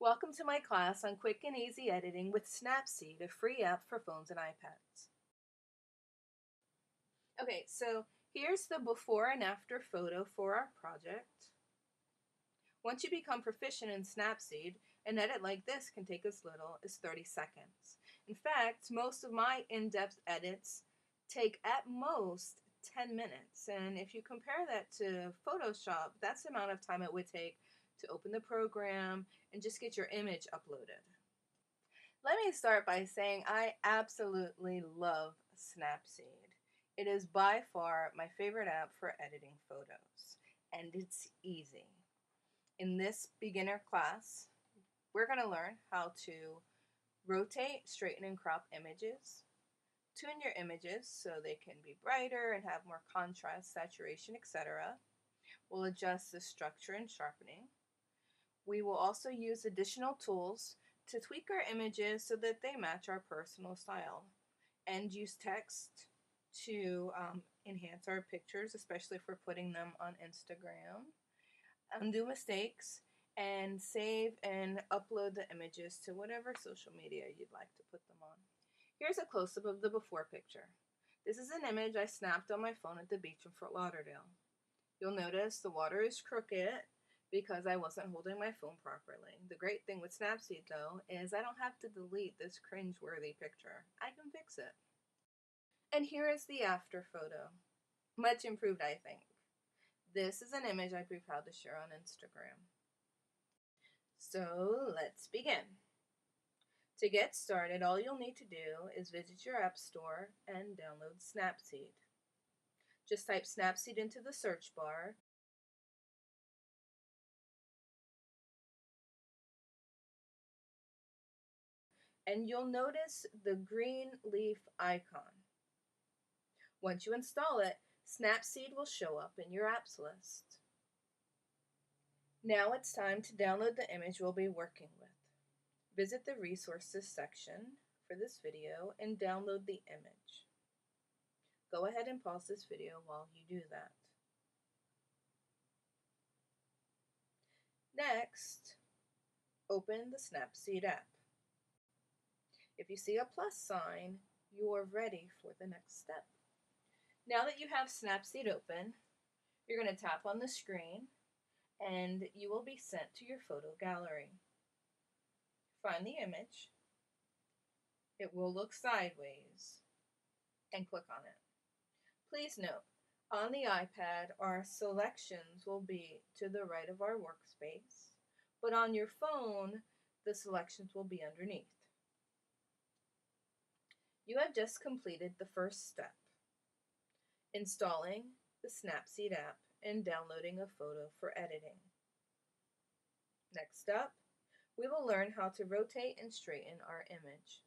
Welcome to my class on quick and easy editing with Snapseed, a free app for phones and iPads. Okay, so here's the before and after photo for our project. Once you become proficient in Snapseed, an edit like this can take as little as 30 seconds. In fact, most of my in-depth edits take at most 10 minutes. And if you compare that to Photoshop, that's the amount of time it would take to open the program and just get your image uploaded. Let me start by saying I absolutely love Snapseed. It is by far my favorite app for editing photos, and it's easy. In this beginner class, we're going to learn how to rotate, straighten, and crop images, tune your images so they can be brighter and have more contrast, saturation, etc. We'll adjust the structure and sharpening. We will also use additional tools to tweak our images so that they match our personal style, and use text to enhance our pictures, especially if we're putting them on Instagram. Undo mistakes and save and upload the images to whatever social media you'd like to put them on. Here's a close-up of the before picture. This is an image I snapped on my phone at the beach in Fort Lauderdale. You'll notice the water is crooked because I wasn't holding my phone properly. The great thing with Snapseed, though, is I don't have to delete this cringe-worthy picture. I can fix it. And here is the after photo. Much improved, I think. This is an image I'd be proud to share on Instagram. So let's begin. To get started, all you'll need to do is visit your app store and download Snapseed. Just type Snapseed into the search bar. And you'll notice the green leaf icon. Once you install it, Snapseed will show up in your apps list. Now it's time to download the image we'll be working with. Visit the resources section for this video and download the image. Go ahead and pause this video while you do that. Next, open the Snapseed app. If you see a plus sign, you are ready for the next step. Now that you have Snapseed open, you're going to tap on the screen and you will be sent to your photo gallery. Find the image. It will look sideways and click on it. Please note, on the iPad, our selections will be to the right of our workspace, but on your phone, the selections will be underneath. You have just completed the first step, installing the Snapseed app and downloading a photo for editing. Next up, we will learn how to rotate and straighten our image.